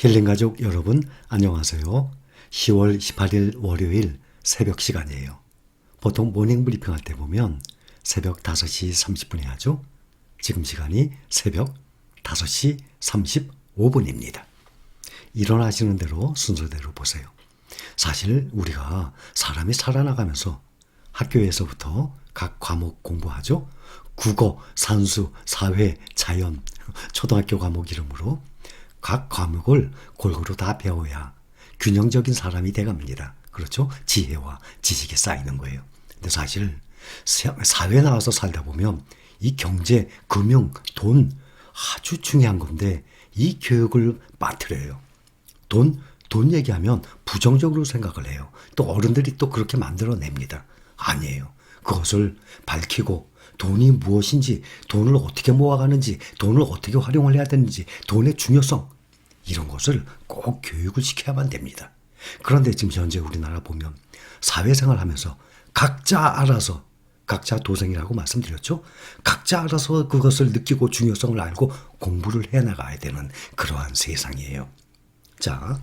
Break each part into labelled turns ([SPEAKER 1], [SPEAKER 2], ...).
[SPEAKER 1] 힐링가족 여러분 안녕하세요. 10월 18일 월요일 새벽 시간이에요. 보통 모닝 브리핑 할 때 보면 새벽 5시 30분에 하죠. 지금 시간이 새벽 5시 35분입니다. 일어나시는 대로 순서대로 보세요. 사실 우리가 사람이 살아나가면서 학교에서부터 각 과목 공부하죠. 국어, 산수, 사회, 자연, 초등학교 과목 이름으로 각 과목을 골고루 다 배워야 균형적인 사람이 돼갑니다. 그렇죠? 지혜와 지식이 쌓이는 거예요. 근데 사실 사회에 나와서 살다 보면 이 경제, 금융, 돈 아주 중요한 건데 이 교육을 빠뜨려요. 돈 얘기하면 부정적으로 생각을 해요. 또 어른들이 또 그렇게 만들어냅니다. 아니에요. 그것을 밝히고 돈이 무엇인지, 돈을 어떻게 모아가는지, 돈을 어떻게 활용을 해야 되는지, 돈의 중요성 이런 것을 꼭 교육을 시켜야만 됩니다. 그런데 지금 현재 우리나라 보면 사회생활 하면서 각자 알아서, 각자 도생이라고 말씀드렸죠. 각자 알아서 그것을 느끼고 중요성을 알고 공부를 해나가야 되는 그러한 세상이에요. 자,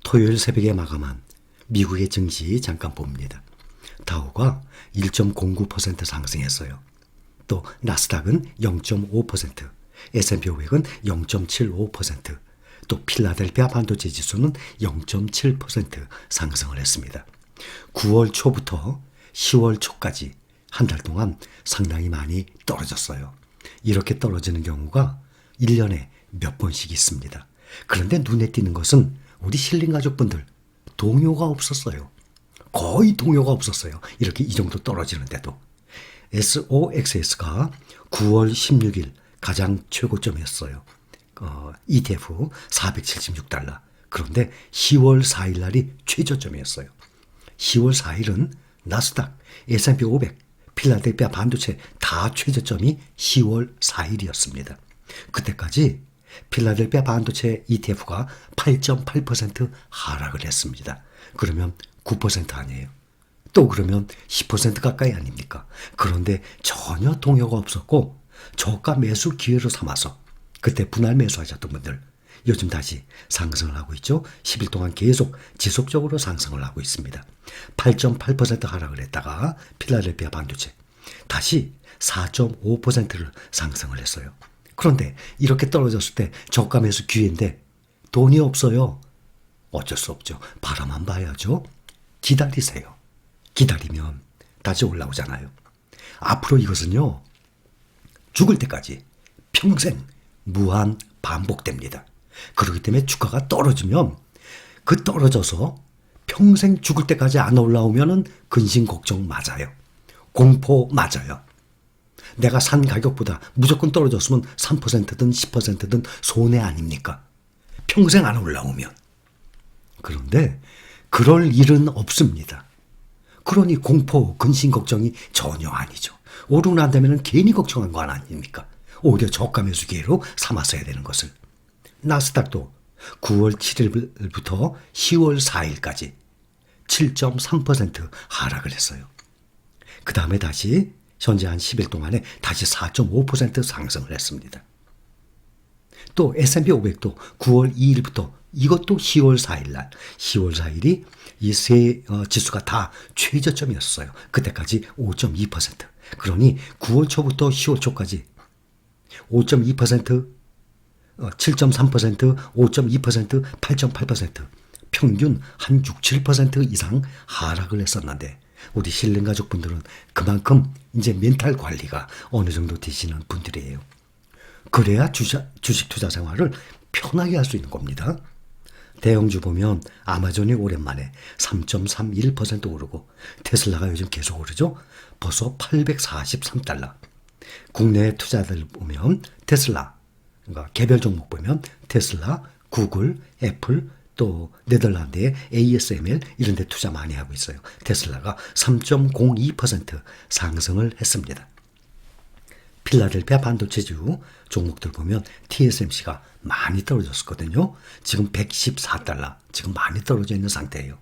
[SPEAKER 1] 토요일 새벽에 마감한 미국의 증시 잠깐 봅니다. 다우가 1.09% 상승했어요. 또 나스닥은 0.5%, S&P 500은 0.75%, 또 필라델피아 반도체 지수는 0.7% 상승을 했습니다. 9월 초부터 10월 초까지 한 달 동안 상당히 많이 떨어졌어요. 이렇게 떨어지는 경우가 1년에 몇 번씩 있습니다. 그런데 눈에 띄는 것은 우리 힐링 가족분들 동요가 없었어요. 거의 동요가 없었어요. 이렇게 이 정도 떨어지는데도. SOXS가 9월 16일 가장 최고점이었어요. ETF 476달러. 그런데 10월 4일 날이 최저점이었어요. 10월 4일은 나스닥, S&P 500, 필라델피아 반도체 다 최저점이 10월 4일이었습니다. 그때까지 필라델피아 반도체 ETF가 8.8% 하락을 했습니다. 그러면 9% 아니에요. 또 그러면 10% 가까이 아닙니까? 그런데 전혀 동요가 없었고 저가 매수 기회로 삼아서 그때 분할 매수하셨던 분들 요즘 다시 상승을 하고 있죠. 10일 동안 계속 지속적으로 상승을 하고 있습니다. 8.8% 하락을 했다가 필라델피아 반도체 다시 4.5%를 상승을 했어요. 그런데 이렇게 떨어졌을 때 저가 매수 기회인데 돈이 없어요. 어쩔 수 없죠. 바라만 봐야죠. 기다리세요. 기다리면 다시 올라오잖아요. 앞으로 이것은요. 죽을 때까지 평생 무한 반복됩니다. 그렇기 때문에 주가가 떨어지면 그 떨어져서 평생 죽을 때까지 안 올라오면은 근심 걱정 맞아요. 공포 맞아요. 내가 산 가격보다 무조건 떨어졌으면 3%든 10%든 손해 아닙니까? 평생 안 올라오면. 그런데 그럴 일은 없습니다. 그러니 공포, 근심 걱정이 전혀 아니죠. 오르고 난 다음에는 괜히 걱정한 거 아닙니까? 오히려 저가 매수 기회로 삼았어야 되는 것을. 나스닥도 9월 7일부터 10월 4일까지 7.3% 하락을 했어요. 그 다음에 다시 현재 한 10일 동안에 다시 4.5% 상승을 했습니다. 또 S&P 500도 9월 2일부터 이것도 10월 4일 날 10월 4일이 이 세 지수가 다 최저점이었어요. 그때까지 5.2%. 그러니 9월 초부터 10월 초까지 5.2%, 7.3%, 5.2%, 8.8% 평균 한 6, 7% 이상 하락을 했었는데 우리 힐링 가족분들은 그만큼 이제 멘탈 관리가 어느 정도 되시는 분들이에요. 그래야 주식 투자 생활을 편하게 할 수 있는 겁니다. 대형주 보면 아마존이 오랜만에 3.31% 오르고 테슬라가 요즘 계속 오르죠. 벌써 843달러. 국내 투자들 보면 테슬라, 그러니까 개별 종목 보면 테슬라, 구글, 애플, 또 네덜란드의 ASML 이런 데 투자 많이 하고 있어요. 테슬라가 3.02% 상승을 했습니다. 필라델피아 반도체주 종목들 보면 TSMC가 많이 떨어졌었거든요. 지금 114달러, 지금 많이 떨어져 있는 상태예요.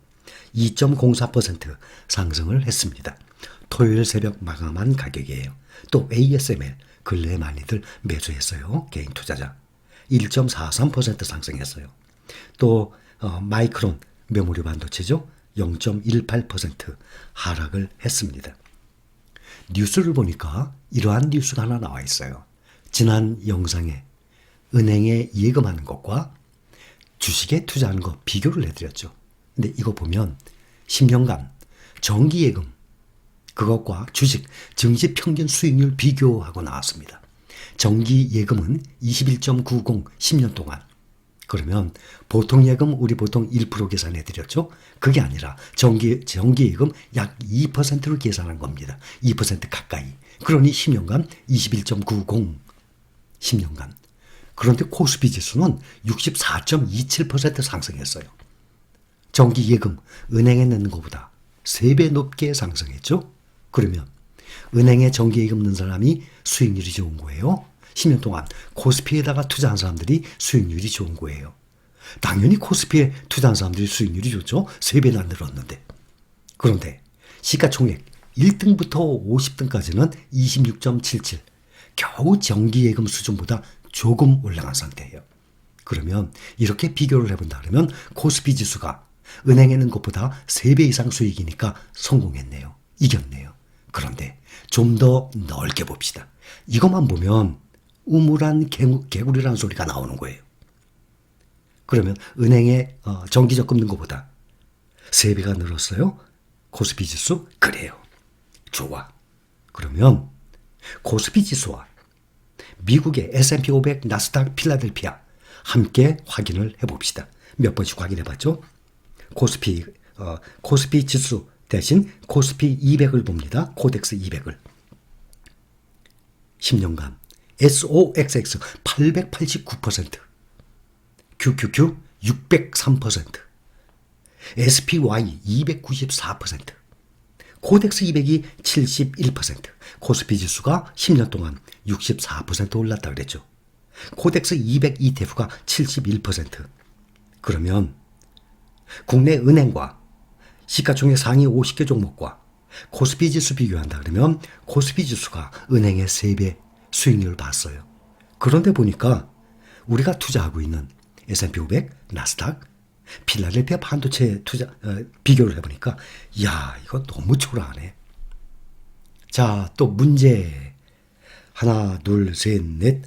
[SPEAKER 1] 2.04% 상승을 했습니다. 토요일 새벽 마감한 가격이에요. 또 ASML 근래에 많이들 매수했어요. 개인 투자자. 1.43% 상승했어요. 또 마이크론 메모리 반도체죠. 0.18% 하락을 했습니다. 뉴스를 보니까 이러한 뉴스가 하나 나와 있어요. 지난 영상에 은행에 예금하는 것과 주식에 투자하는 것 비교를 해드렸죠. 근데 이거 보면 10년간 정기예금 그것과 주식 증시 평균 수익률 비교하고 나왔습니다. 정기예금은 21.90 10년 동안. 그러면 보통 예금 우리 보통 1% 계산해 드렸죠. 그게 아니라 정기예금 약 2%를 계산한 겁니다. 2% 가까이. 그러니 10년간 21.90 10년간. 그런데 코스피 지수는 64.27% 상승했어요. 정기예금 은행에 넣는 것보다 3배 높게 상승했죠. 그러면 은행에 정기예금 넣는 사람이 수익률이 좋은 거예요. 10년 동안 코스피에다가 투자한 사람들이 수익률이 좋은 거예요. 당연히 코스피에 투자한 사람들이 수익률이 좋죠. 3배나 늘었는데. 그런데 시가총액 1등부터 50등까지는 26.77. 겨우 정기예금 수준보다 조금 올라간 상태예요. 그러면 이렇게 비교를 해본다 그러면 코스피 지수가 은행에 넣은 것보다 3배 이상 수익이니까 성공했네요. 이겼네요. 그런데 좀 더 넓게 봅시다. 이것만 보면 우물안 개구리라는 소리가 나오는 거예요. 그러면 은행에 정기적금 넣은 것보다 3배가 늘었어요? 코스피 지수? 그래요. 좋아. 그러면 코스피 지수와 미국의 S&P 500, 나스닥, 필라델피아 함께 확인을 해봅시다. 몇 번씩 확인해봤죠? 코스피 지수 대신 코스피 200을 봅니다. 코덱스 200을. 10년간 SOXX 889%, QQQ 603%, SPY 294%, 코덱스 200이 71%, 코스피 지수가 10년 동안 64% 올랐다 그랬죠. 코덱스 200 ETF가 71%. 그러면 국내 은행과 시가총액 상위 50개 종목과 코스피 지수 비교한다 그러면 코스피 지수가 은행의 3배 수익률을 봤어요. 그런데 보니까 우리가 투자하고 있는 S&P 500, 나스닥, 필라델피아 반도체 비교를 해보니까 야 이거 너무 초라하네. 자, 또 문제 하나, 둘, 셋, 넷,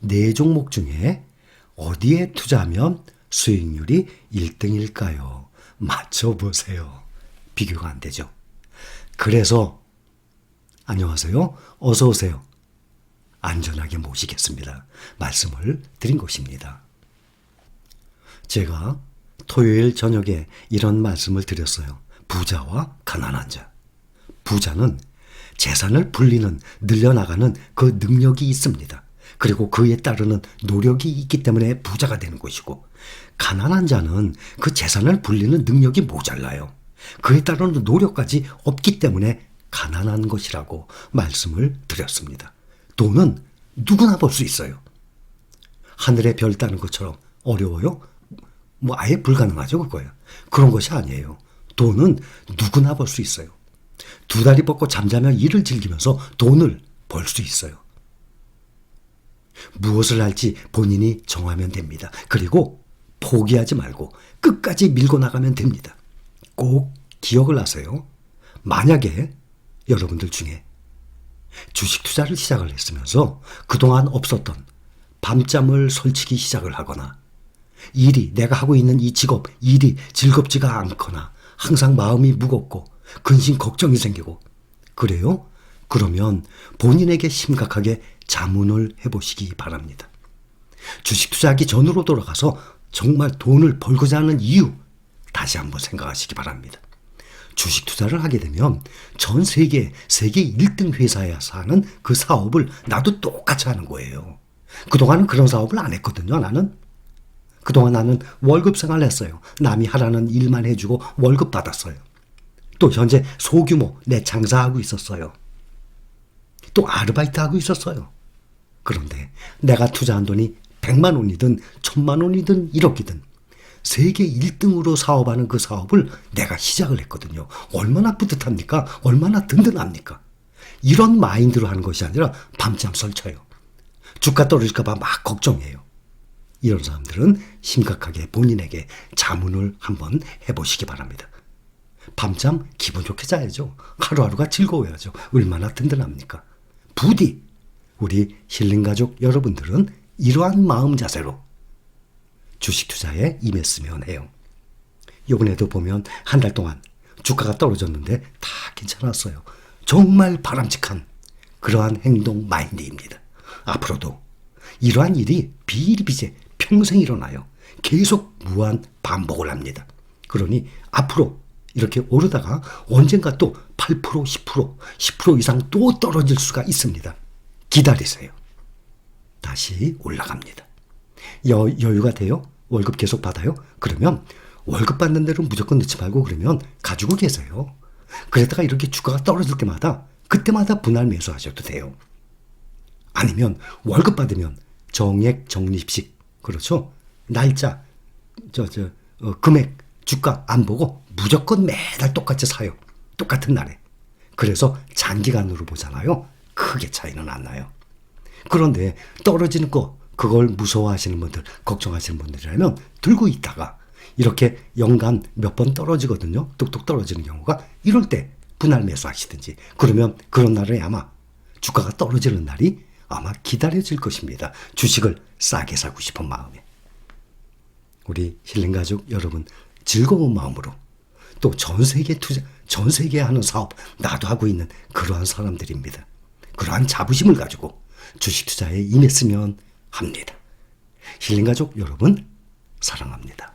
[SPEAKER 1] 4종목 중에 어디에 투자하면 수익률이 1등일까요? 맞춰보세요. 비교가 안 되죠. 그래서 안녕하세요. 어서 오세요. 안전하게 모시겠습니다. 말씀을 드린 것입니다. 제가 토요일 저녁에 이런 말씀을 드렸어요. 부자와 가난한 자. 부자는 재산을 불리는 늘려나가는 그 능력이 있습니다. 그리고 그에 따르는 노력이 있기 때문에 부자가 되는 것이고, 가난한 자는 그 재산을 불리는 능력이 모자라요. 그에 따르는 노력까지 없기 때문에 가난한 것이라고 말씀을 드렸습니다. 돈은 누구나 벌 수 있어요. 하늘에 별 따는 것처럼 어려워요? 뭐 아예 불가능하죠, 그거예요. 그런 것이 아니에요. 돈은 누구나 벌 수 있어요. 2다리 뻗고 잠자며 일을 즐기면서 돈을 벌 수 있어요. 무엇을 할지 본인이 정하면 됩니다. 그리고 포기하지 말고 끝까지 밀고 나가면 됩니다. 꼭 기억을 하세요. 만약에 여러분들 중에 주식 투자를 시작을 했으면서 그동안 없었던 밤잠을 설치기 시작을 하거나 내가 하고 있는 이 직업, 일이 즐겁지가 않거나 항상 마음이 무겁고 근심 걱정이 생기고 그래요? 그러면 본인에게 심각하게 자문을 해보시기 바랍니다. 주식 투자하기 전으로 돌아가서 정말 돈을 벌고자 하는 이유 다시 한번 생각하시기 바랍니다. 주식 투자를 하게 되면 전 세계 1등 회사에서 하는 그 사업을 나도 똑같이 하는 거예요. 그동안은 그런 사업을 안 했거든요. 그동안 나는 월급 생활을 했어요. 남이 하라는 일만 해주고 월급 받았어요. 또 현재 소규모 내 장사하고 있었어요. 또 아르바이트 하고 있었어요. 그런데 내가 투자한 돈이 100만 원이든 1000만 원이든 1억이든 세계 1등으로 사업하는 그 사업을 내가 시작을 했거든요. 얼마나 뿌듯합니까? 얼마나 든든합니까? 이런 마인드로 하는 것이 아니라 밤잠 설쳐요. 주가 떨어질까 봐 막 걱정해요. 이런 사람들은 심각하게 본인에게 자문을 한번 해보시기 바랍니다. 밤잠 기분 좋게 자야죠. 하루하루가 즐거워야죠. 얼마나 든든합니까? 부디 우리 힐링가족 여러분들은 이러한 마음 자세로 주식 투자에 임했으면 해요. 이번에도 보면 한 달 동안 주가가 떨어졌는데 다 괜찮았어요. 정말 바람직한 그러한 행동 마인드입니다. 앞으로도 이러한 일이 비일비재 평생 일어나요. 계속 무한 반복을 합니다. 그러니 앞으로 이렇게 오르다가 언젠가 또 8%, 10% 이상 또 떨어질 수가 있습니다. 기다리세요. 다시 올라갑니다. 여유가 돼요? 월급 계속 받아요? 그러면 월급 받는 대로 무조건 넣지 말고 그러면 가지고 계세요. 그러다가 이렇게 주가가 떨어질 때마다 그때마다 분할 매수하셔도 돼요. 아니면 월급 받으면 정액 적립식, 그렇죠? 날짜, 금액, 주가 안 보고 무조건 매달 똑같이 사요. 똑같은 날에. 그래서 장기간으로 보잖아요. 크게 차이는 안 나요. 그런데 떨어지는 거, 그걸 무서워하시는 분들, 걱정하시는 분들이라면 들고 있다가 이렇게 연간 몇 번 떨어지거든요. 뚝뚝 떨어지는 경우가. 이럴 때 분할 매수하시든지, 그러면 그런 날에 아마 주가가 떨어지는 날이 아마 기다려질 것입니다. 주식을 싸게 사고 싶은 마음에. 우리 힐링가족 여러분, 즐거운 마음으로 또 전 세계 투자, 전 세계에 하는 사업 나도 하고 있는 그러한 사람들입니다. 그러한 자부심을 가지고 주식 투자에 임했으면 합니다. 힐링가족 여러분, 사랑합니다.